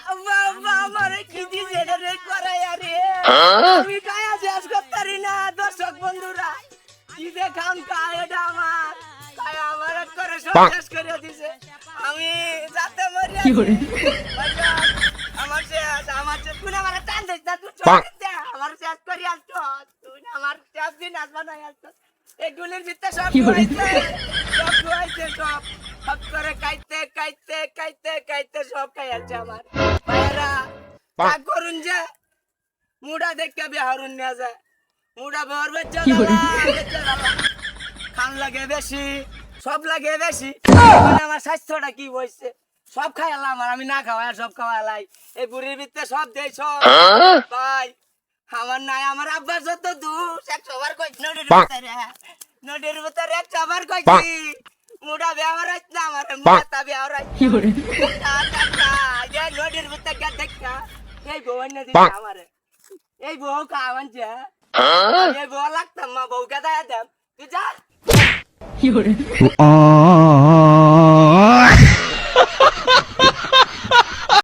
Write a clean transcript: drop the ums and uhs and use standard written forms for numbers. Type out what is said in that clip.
বাবা আমারে কি দিছে রে করাই আরে আমি কায়া শেষ করতারি না দর্শক বন্ধুরা কি যে খাম খায় এটা আমার কায়া আমার করে সব শেষ করে দিছে আমি যাতে মরি কি করে আমার তুই না আমার টান দিস না তুই চল দে আমার শেষ করি আসতো তুই না আমার শেষ দিন আসবা না আসতো এগুলির ভিতরে সব কি করে? সব সব করে কাইতে কাইতে কাইতে কাইতে সব খাই আছে আমার ভাইরা তা করুন যে মুড়া দেখে বিহারুন নিয়ে যায় মুড়া বেহর বেচে কি করে? খান লাগে বেশি সব লাগে বেশি এখন আমার স্বাস্থ্যটা কি হয়েছে সব খাইলাম আর আমি না খাওয়াই আর সব খাওয়ালাই এই বুড়ির ভিতরে সব দেই সব ভাই আমার নাই আমার আব্বার যত দোষ 100 বার কইছি নদীর ভিতরে 100 বার কইছি মুড়া ব্যবহার হইছে না আমার মাথা ব্যবহার হইছে কি করে নদীর ভিতরে গিয়ে দেখা এই বউ এনে দিছে আমারে এই বউ খাওয়ানছে এই বউ লাগতাম মা বউকে দেয় দেন তুই যা কি করে আ